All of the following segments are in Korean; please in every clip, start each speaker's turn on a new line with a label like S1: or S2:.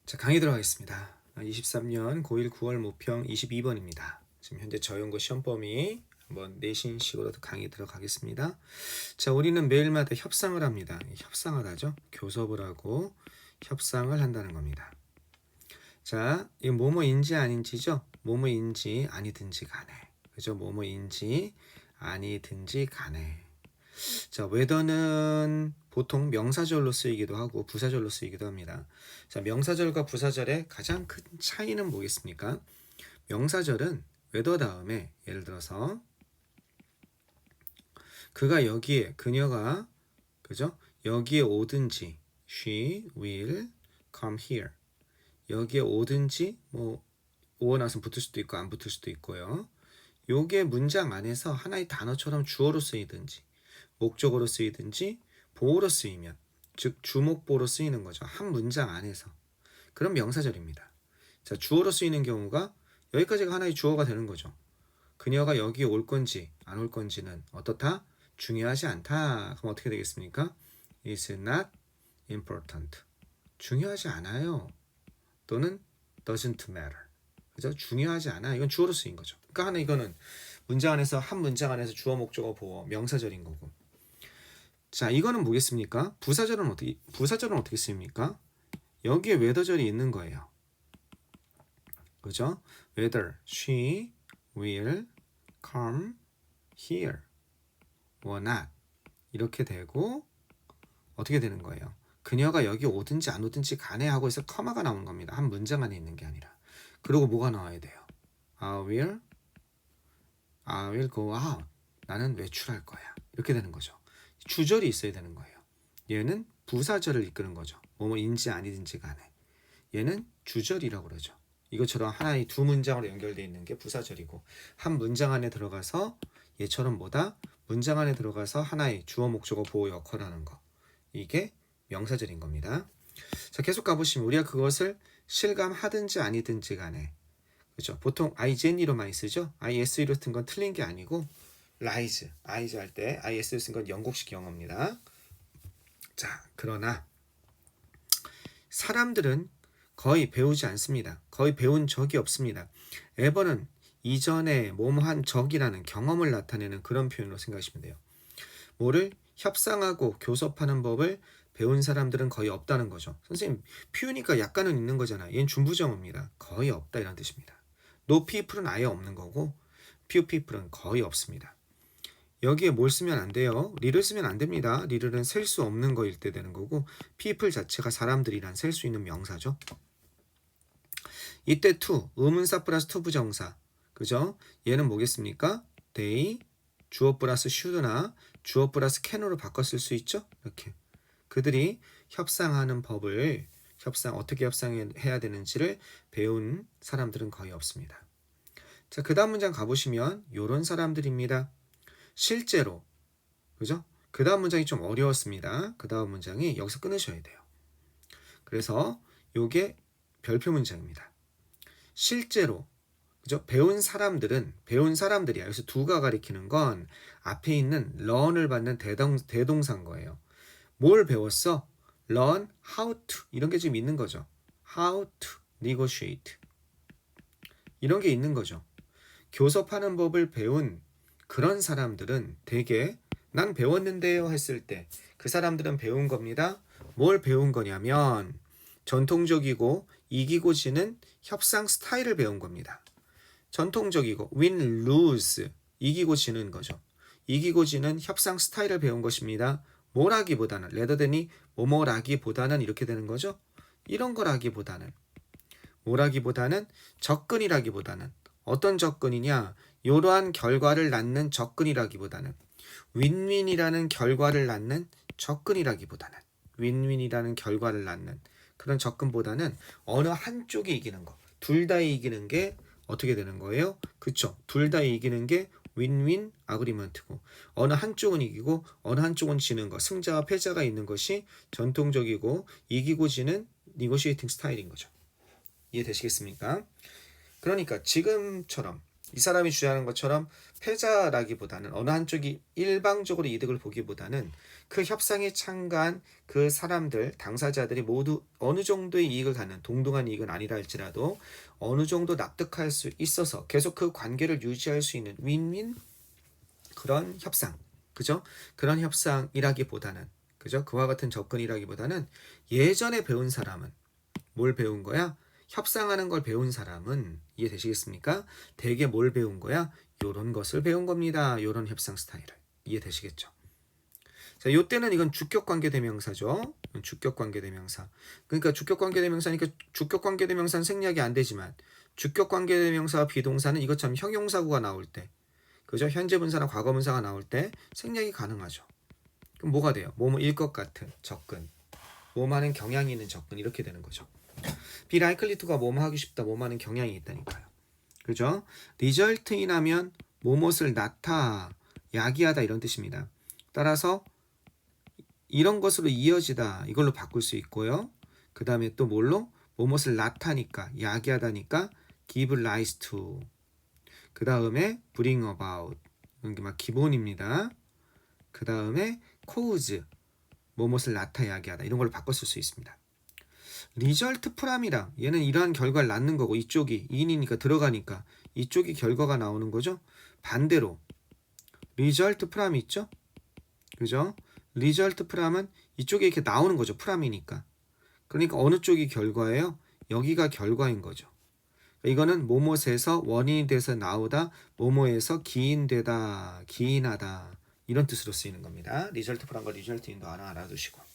S1: 자, 강의 들어가겠습니다. 23년 고1 9월 모평 22번입니다. 지금 현재 저연고 시험 범위 한번 내신식으로 강의 들어가겠습니다. 자, 우리는 매일마다 협상을 합니다. 협상을 하죠. 교섭을 하고 협상을 한다는 겁니다. 자, 이 뭐뭐인지 아닌지죠. 뭐뭐인지 아니든지 간에. 그죠? 뭐뭐인지 아니든지 간에. 자, whether는 보통 명사절로 쓰이기도 하고 부사절로 쓰이기도 합니다. 자, 명사절과 부사절의 가장 큰 차이는 뭐겠습니까? 명사절은 whether 다음에 예를 들어서 그가 여기에, 그녀가, 그죠? 여기에 오든지 she will come here. 여기에 오든지 뭐 오어 나서 붙을 수도 있고 안 붙을 수도 있고요. 요게 문장 안에서 하나의 단어처럼 주어로 쓰이든지 목적어로 쓰이든지 보어로 쓰이면, 즉 주목보로 쓰이는 거죠. 한 문장 안에서. 그럼 명사절입니다. 자, 주어로 쓰이는 경우가 여기까지가 하나의 주어가 되는 거죠. 그녀가 여기에 올 건지 안 올 건지는 어떻다? 중요하지 않다. 그럼 어떻게 되겠습니까? It's not important. 중요하지 않아요. 또는 doesn't matter. 그죠? 중요하지 않아. 이건 주어로 쓰인 거죠. 그러니까 하나 이거는 문장 안에서 한 문장 안에서 주어, 목적어, 보어, 명사절인 거고. 자, 이거는 뭐겠습니까? 부사절은 어떻게 쓰입니까? 여기에 whether절이 있는 거예요. 그죠? Whether she will come here or not. 이렇게 되고 어떻게 되는 거예요? 그녀가 여기 오든지 안 오든지 간에 하고 해서 커마가 나오는 겁니다. 한 문장 안에 있는 게 아니라. 그리고 뭐가 나와야 돼요? I will go out. 나는 외출할 거야. 이렇게 되는 거죠. 주절이 있어야 되는 거예요. 얘는 부사절을 이끄는 거죠. 뭐뭐인지 아니든지 간에. 얘는 주절이라고 그러죠. 이것처럼 하나의 두 문장으로 연결되어 있는 게 부사절이고, 한 문장 안에 들어가서 얘처럼 뭐다? 문장 안에 들어가서 하나의 주어, 목적어, 보어 역할을 하는 거. 이게 명사절인 겁니다. 자, 계속 가보시면 우리가 그것을 실감하든지 아니든지 간에, 그렇죠? 보통 IGNE로 많이 쓰죠. ISE로 쓴 건 틀린 게 아니고 rise 할 때 IS를 쓴 건 영국식 영어입니다. 자, 그러나 사람들은 거의 배우지 않습니다. 거의 배운 적이 없습니다. ever는 이전에 뭐뭐한 적이라는 경험을 나타내는 그런 표현으로 생각하시면 돼요. 뭐를 협상하고 교섭하는 법을 배운 사람들은 거의 없다는 거죠. 선생님, few니까 약간은 있는 거잖아요. 얘는 중부정어입니다. 거의 없다 이런 뜻입니다. no people은 아예 없는 거고 few people은 거의 없습니다. 여기에 뭘 쓰면 안 돼요? 리를 쓰면 안 됩니다. 리를은 셀 수 없는 거일 때 되는 거고, people 자체가 사람들이란 셀 수 있는 명사죠. 이때 to, 의문사 플러스 to 부정사. 그죠? 얘는 뭐겠습니까? they, 주어 플러스 should나 주어 플러스 can으로 바꿔 쓸 수 있죠? 이렇게. 그들이 협상하는 법을, 어떻게 협상해야 되는지를 배운 사람들은 거의 없습니다. 자, 그 다음 문장 가보시면 요런 사람들입니다. 실제로, 그죠? 그 다음 문장이 좀 어려웠습니다. 그 다음 문장이 여기서 끊으셔야 돼요. 그래서 요게 별표 문장입니다. 실제로, 그죠? 배운 사람들이야. 여기서 두가 가리키는 건 앞에 있는 learn을 받는 대동사인 거예요. 뭘 배웠어? learn how to. 이런 게 지금 있는 거죠. how to negotiate. 이런 게 있는 거죠. 교섭하는 법을 배운 그런 사람들은 대개 난 배웠는데요 했을 때 그 사람들은 배운 겁니다. 뭘 배운 거냐면 전통적이고 이기고 지는 협상 스타일을 배운 겁니다. 전통적이고 win, lose, 이기고 지는 거죠. 이기고 지는 협상 스타일을 배운 것입니다. 뭐라기보다는 레더데니 뭐뭐라기보다는 이렇게 되는 거죠. 이런 거라기보다는 뭐라기보다는 접근이라기보다는 어떤 접근이냐? 이러한 결과를 낳는 접근이라기보다는 윈윈이라는 결과를 낳는 접근이라기보다는 윈윈이라는 결과를 낳는 그런 접근보다는 어느 한쪽이 이기는 거. 둘 다 이기는 게 어떻게 되는 거예요? 그쵸? 둘 다 이기는 게 윈윈 아그리먼트고 어느 한쪽은 이기고 어느 한쪽은 지는 거. 승자와 패자가 있는 것이 전통적이고 이기고 지는 니고시에이팅 스타일인 거죠. 이해되시겠습니까? 그러니까 지금처럼 이 사람이 주장하는 것처럼 패자라기보다는 어느 한쪽이 일방적으로 이득을 보기보다는 그 협상에 참가한 그 사람들, 당사자들이 모두 어느 정도의 이익을 갖는 동등한 이익은 아니라 할지라도 어느 정도 납득할 수 있어서 계속 그 관계를 유지할 수 있는 윈윈 그런 협상, 그죠? 그런 협상이라기보다는, 그죠? 그와 같은 접근이라기보다는 예전에 배운 사람은 뭘 배운 거야? 협상하는 걸 배운 사람은 이해되시겠습니까? 대개 뭘 배운 거야? 요런 것을 배운 겁니다. 요런 협상 스타일을. 이해되시겠죠? 자, 요때는 이건 주격관계대명사죠. 주격관계대명사. 그러니까 주격관계대명사니까 주격관계대명사는 생략이 안 되지만 주격관계대명사와 비동사는 이것처럼 형용사구가 나올 때, 그죠? 현재분사나 과거분사가 나올 때 생략이 가능하죠. 그럼 뭐가 돼요? 뭐뭐일 것 같은 접근, 뭐뭐하는 경향이 있는 접근, 이렇게 되는 거죠. be likely to가 뭐뭐 하기 쉽다, 뭐뭐 하는 경향이 있다니까요. 그죠? result인 하면 뭐뭇을 나타, 야기하다 이런 뜻입니다. 따라서 이런 것으로 이어지다 이걸로 바꿀 수 있고요. 그 다음에 또 뭘로? 뭐뭇을 나타니까, 야기하다니까 give rise to. 그 다음에 bring about. 이런 게 막 기본입니다. 그 다음에 cause, 뭐뭇을 나타, 야기하다 이런 걸로 바꿨을 수 있습니다. result 프람이랑 얘는 이러한 결과를 낳는 거고 이쪽이 in이니까 들어가니까 이쪽이 결과가 나오는 거죠. 반대로 result 프람이 있죠. 그죠? result 프람은 이쪽에 이렇게 나오는 거죠. 프람이니까. 그러니까 어느 쪽이 결과예요? 여기가 결과인 거죠. 이거는 뭐뭇에서 원인이 돼서 나오다, 뭐뭐에서 기인되다, 기인하다 이런 뜻으로 쓰이는 겁니다. result 프람과 result인도 하나 알아두시고.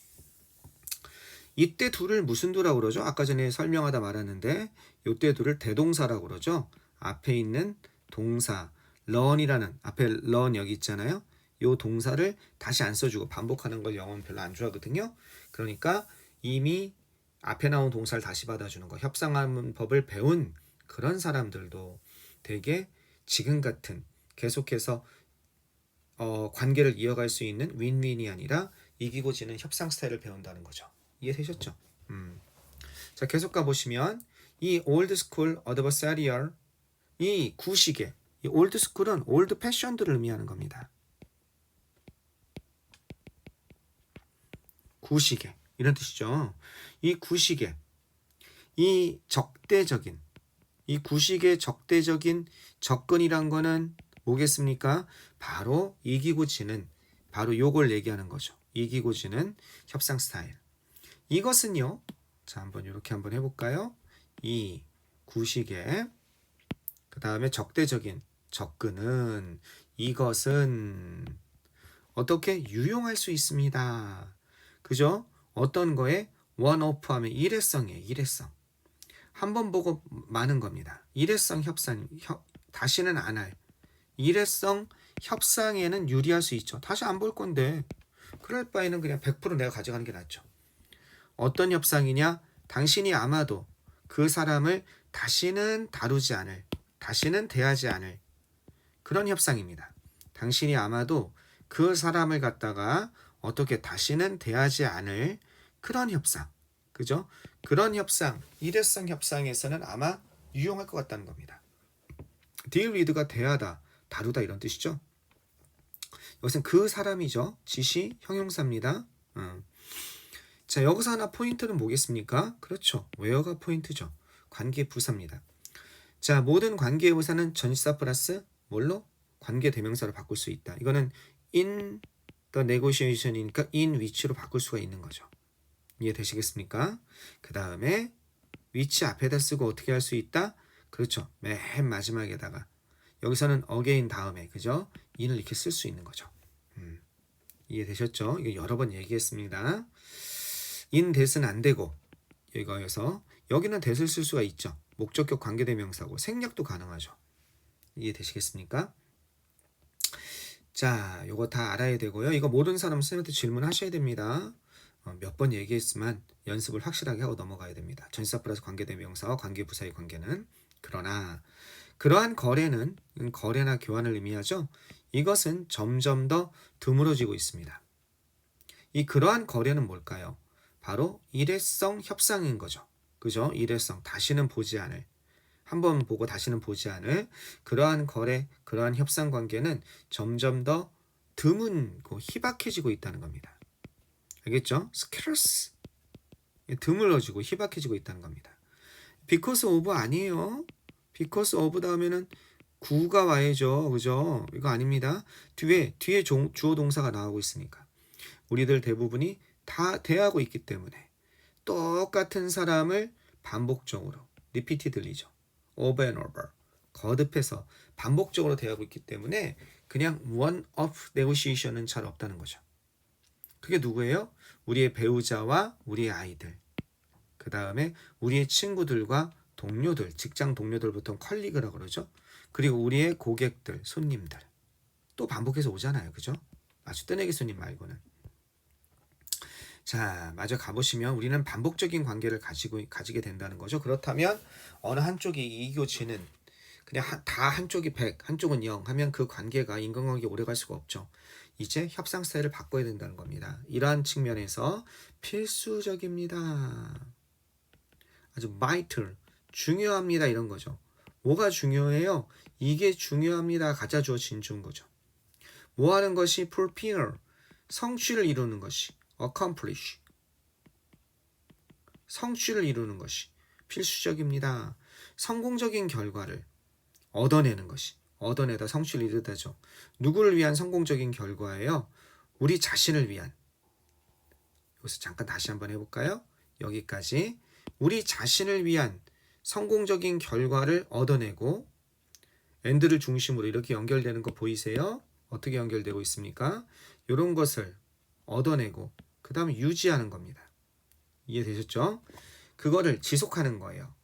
S1: 이때 둘을 무슨 두라고 그러죠? 아까 전에 설명하다 말았는데 이때 둘을 대동사라고 그러죠. 앞에 있는 동사 learn이라는, 앞에 learn 여기 있잖아요. 이 동사를 다시 안 써주고 반복하는 걸 영어는 별로 안 좋아하거든요. 그러니까 이미 앞에 나온 동사를 다시 받아주는 거, 협상하는 법을 배운 그런 사람들도 되게 지금 같은 계속해서 관계를 이어갈 수 있는 윈윈이 아니라 이기고 지는 협상 스타일을 배운다는 거죠. 이해되셨죠? 자, 계속 가보시면 이 old school adversarial, 이 구식의 이 old school은 old fashioned를 의미하는 겁니다. 구식의 이런 뜻이죠. 이 구식의 이 적대적인, 이 구식의 적대적인 접근이란 거는 뭐겠습니까? 바로 이기고 지는, 바로 요걸 얘기하는 거죠. 이기고 지는 협상 스타일. 이것은요, 자, 한번 이렇게 한번 해볼까요? 이 구식의 그 다음에 적대적인 접근은, 이것은 어떻게 유용할 수 있습니다. 그죠? 어떤 거에 원오프 하면 일회성이에요. 일회성. 한 번 보고 마는 겁니다. 일회성 협상, 다시는 안 할. 일회성 협상에는 유리할 수 있죠. 다시 안 볼 건데 그럴 바에는 그냥 100% 내가 가져가는 게 낫죠. 어떤 협상이냐? 당신이 아마도 그 사람을 다시는 다루지 않을, 다시는 대하지 않을 그런 협상입니다. 당신이 아마도 그 사람을 갖다가 어떻게 다시는 대하지 않을 그런 협상, 그죠? 그런 협상, 일회성 협상에서는 아마 유용할 것 같다는 겁니다. deal with가 대하다, 다루다 이런 뜻이죠. 이것은 그 사람이죠. 지시 형용사입니다. 자, 여기서 하나 포인트는 뭐겠습니까? 그렇죠. where가 포인트죠. 관계 부사입니다. 자, 모든 관계 부사는 전치사 플러스 뭘로? 관계 대명사로 바꿀 수 있다. 이거는 in the negotiation이니까 in which로 바꿀 수가 있는 거죠. 이해되시겠습니까? 그 다음에 which 앞에다 쓰고 어떻게 할 수 있다? 그렇죠. 맨 마지막에다가 여기서는 again 다음에, 그죠? in을 이렇게 쓸 수 있는 거죠. 이해되셨죠? 이거 여러 번 얘기했습니다. in that은 안 되고 이거여서 여기는 that을 쓸 수가 있죠. 목적격 관계대명사고 생략도 가능하죠. 이해되시겠습니까? 자, 요거 다 알아야 되고요. 이거 모르는 사람 쌤한테 질문하셔야 됩니다. 몇 번 얘기했지만 연습을 확실하게 하고 넘어가야 됩니다. 전치사 플러스 관계대명사와 관계부사의 관계는. 그러나 그러한 거래는, 거래나 교환을 의미하죠. 이것은 점점 더 드물어지고 있습니다. 이 그러한 거래는 뭘까요? 바로 일회성 협상인 거죠. 그죠? 일회성, 다시는 보지 않을. 한번 보고 다시는 보지 않을 그러한 거래, 그러한 협상 관계는 점점 더 드문고 희박해지고 있다는 겁니다. 알겠죠? scarce. 드물어지고 희박해지고 있다는 겁니다. because of 아니에요. because of 다음에는 구가 와야죠. 그죠? 이거 아닙니다. 뒤에 주어 동사가 나오고 있으니까. 우리들 대부분이 다 대하고 있기 때문에 똑같은 사람을 반복적으로 repeatedly죠. over and over. 거듭해서 반복적으로 대하고 있기 때문에 그냥 one-off negotiation은 잘 없다는 거죠. 그게 누구예요? 우리의 배우자와 우리의 아이들. 그 다음에 우리의 친구들과 동료들, 직장 동료들 보통 컬리그라고 그러죠. 그리고 우리의 고객들, 손님들. 또 반복해서 오잖아요. 그죠? 아주 뜨내기 손님 말고는. 자, 마저 가보시면 우리는 반복적인 관계를 가지게 된다는 거죠. 그렇다면 어느 한쪽이 이기고 지는 그냥 다 한쪽이 100, 한쪽은 0 하면 그 관계가 인간관계 오래 갈 수가 없죠. 이제 협상 스타일을 바꿔야 된다는 겁니다. 이러한 측면에서 필수적입니다. 아주 vital, 중요합니다 이런 거죠. 뭐가 중요해요? 이게 중요합니다. 가짜 주어 진주인 거죠. 뭐 하는 것이 fulfill, 성취를 이루는 것이 accomplish, 성취를 이루는 것이 필수적입니다. 성공적인 결과를 얻어내는 것이 얻어내다 성취를 이루다죠. 누구를 위한 성공적인 결과예요? 우리 자신을 위한. 여기서 잠깐 다시 한번 해볼까요? 여기까지 우리 자신을 위한 성공적인 결과를 얻어내고 and를 중심으로 이렇게 연결되는 거 보이세요? 어떻게 연결되고 있습니까? 이런 것을 얻어내고 그 다음에 유지하는 겁니다. 이해되셨죠? 그거를 지속하는 거예요.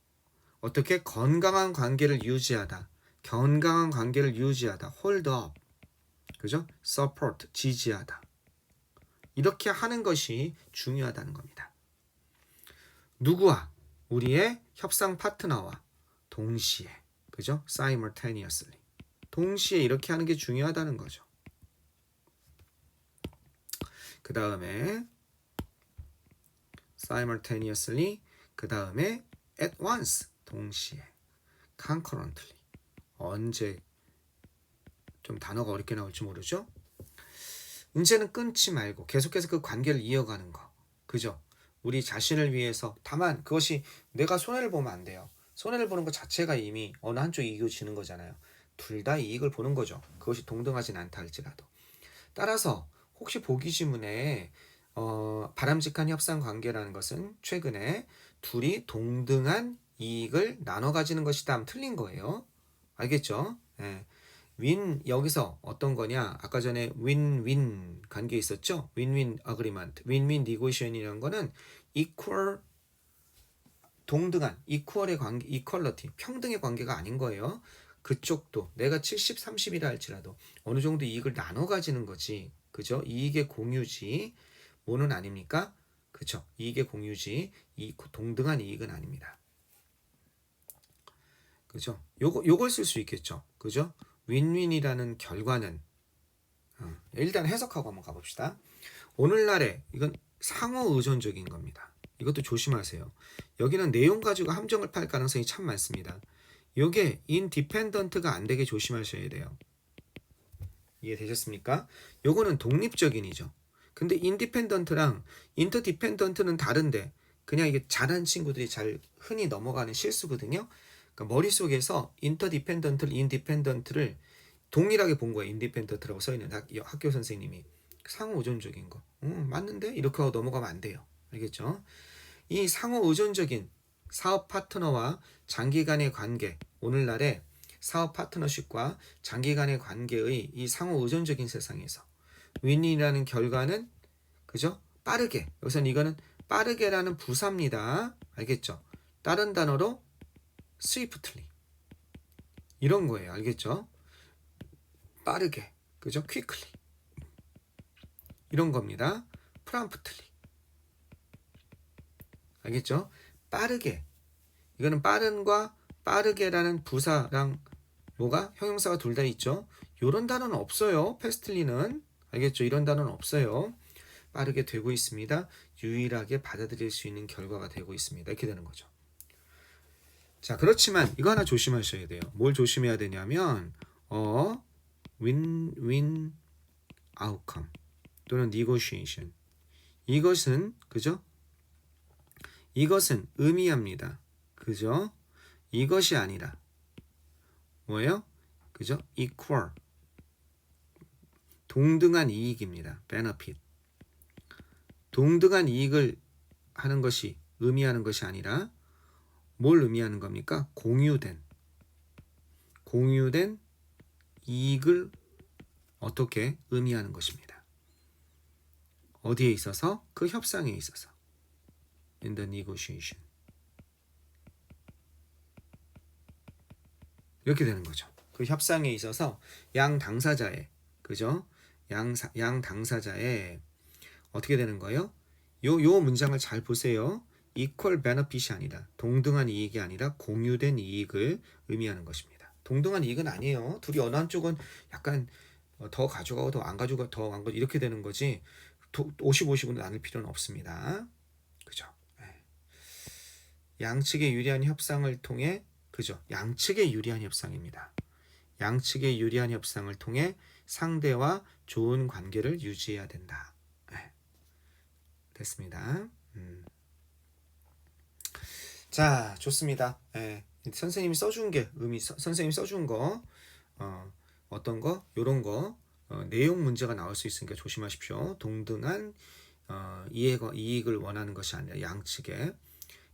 S1: 어떻게? 건강한 관계를 유지하다. 건강한 관계를 유지하다. hold up. 그죠? support. 지지하다. 이렇게 하는 것이 중요하다는 겁니다. 누구와? 우리의 협상 파트너와 동시에. 그죠? simultaneously. 동시에 이렇게 하는 게 중요하다는 거죠. 그 다음에 simultaneously, 그 다음에 at once, 동시에, concurrently, 언제, 좀 단어가 어렵게 나올지 모르죠? 이제는 끊지 말고 계속해서 그 관계를 이어가는 거. 그죠? 우리 자신을 위해서. 다만 그것이 내가 손해를 보면 안 돼요. 손해를 보는 것 자체가 이미 어느 한쪽이 이기고 지는 거잖아요. 둘 다 이익을 보는 거죠. 그것이 동등하진 않다 할지라도. 따라서 혹시 보기 지문에 바람직한 협상 관계라는 것은 최근에 둘이 동등한 이익을 나눠 가지는 것이다 하면 틀린 거예요. 알겠죠? 예. 여기서 어떤 거냐? 아까 전에 윈윈 관계 있었죠? 윈윈 어그리먼트, 윈윈 니고시에이션이라는 거는 equal, 동등한, equal의 관계, equality, 평등의 관계가 아닌 거예요. 그쪽도 내가 70, 30이라 할지라도 어느 정도 이익을 나눠 가지는 거지. 그죠? 이익의 공유지. 뭐는 아닙니까? 그죠? 이익의 공유지. 동등한 이익은 아닙니다. 그죠? 요걸 쓸 수 있겠죠. 그죠? 윈윈이라는 결과는 일단 해석하고 한번 가봅시다. 오늘날에 이건 상호 의존적인 겁니다. 이것도 조심하세요. 여기는 내용 가지고 함정을 팔 가능성이 참 많습니다. 요게 인디펜던트가 안 되게 조심하셔야 돼요. 이해되셨습니까? 요거는 독립적인이죠. 근데 인디펜던트랑 인터디펜던트는 다른데 그냥 이게 잘한 친구들이 잘 흔히 넘어가는 실수거든요. 그러니까 머릿속에서 인터디펜던트를 인디펜던트를 동일하게 본 거예요. 인디펜던트라고 써있는 학교 선생님이 상호 의존적인 거. 맞는데? 이렇게 하고 넘어가면 안 돼요. 알겠죠? 이 상호 의존적인 사업 파트너와 장기간의 관계, 오늘날의 사업 파트너십과 장기간의 관계의 이 상호 의존적인 세상에서 윈윈이라는 결과는 그죠? 빠르게. 여기서는 이거는 빠르게라는 부사입니다. 알겠죠? 다른 단어로 swiftly 이런 거예요. 알겠죠? 빠르게. 그죠? quickly 이런 겁니다. promptly 알겠죠? 빠르게. 이거는 빠른과 빠르게라는 부사랑 뭐가 형용사가 둘 다 있죠. 이런 단어는 없어요. 패스틀리는 알겠죠? 이런 단어는 없어요. 빠르게 되고 있습니다. 유일하게 받아들일 수 있는 결과가 되고 있습니다. 이렇게 되는 거죠. 자, 그렇지만 이거 하나 조심하셔야 돼요. 뭘 조심해야 되냐면 win-win outcome 또는 negotiation. 이것은 그죠? 이것은 의미합니다. 그죠? 이것이 아니라 뭐예요? 그죠? equal. 동등한 이익입니다. benefit. 동등한 이익을 하는 것이 의미하는 것이 아니라 뭘 의미하는 겁니까? 공유된 이익을 어떻게 의미하는 것입니다. 어디에 있어서? 그 협상에 있어서. In the negotiation. 이렇게 되는 거죠. 그 협상에 있어서 양 당사자의 그죠? 양 당사자의 어떻게 되는 거예요? 요 문장을 잘 보세요. equal benefit이 아니라 동등한 이익이 아니라 공유된 이익을 의미하는 것입니다. 동등한 이익은 아니에요. 둘이 어느 한쪽은 약간 더 가져가고 더 안 가져가고 더 안 가져 이렇게 되는 거지 50-50으로 나눌 필요는 없습니다. 그죠? 네. 양측의 유리한 협상을 통해 그죠? 양측의 유리한 협상입니다. 양측의 유리한 협상을 통해 상대와 좋은 관계를 유지해야 된다. 네. 됐습니다. 자, 좋습니다. 예, 선생님이 써준 게 선생님이 써준 거 어떤 거 요런 거 내용 문제가 나올 수 있으니까 조심하십시오. 동등한 이익을 원하는 것이 아니라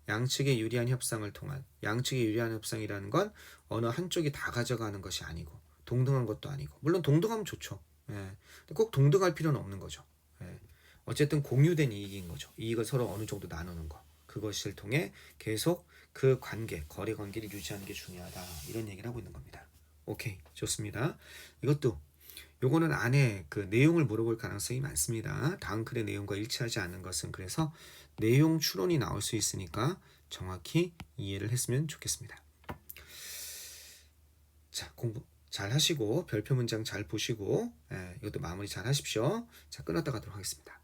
S1: 양측의 유리한 협상을 통한 양측의 유리한 협상이라는 건 어느 한쪽이 다 가져가는 것이 아니고 동등한 것도 아니고 물론 동등하면 좋죠. 예, 꼭 동등할 필요는 없는 거죠. 예, 어쨌든 공유된 이익인 거죠. 이익을 서로 어느 정도 나누는 거. 그것을 통해 계속 그 거래 관계를 유지하는 게 중요하다. 이런 얘기를 하고 있는 겁니다. 오케이, 좋습니다. 요거는 안에 그 내용을 물어볼 가능성이 많습니다. 다음 글의 내용과 일치하지 않는 것은 그래서 내용 추론이 나올 수 있으니까 정확히 이해를 했으면 좋겠습니다. 자, 공부 잘 하시고 별표 문장 잘 보시고 이것도 마무리 잘 하십시오. 자, 끊었다 가도록 하겠습니다.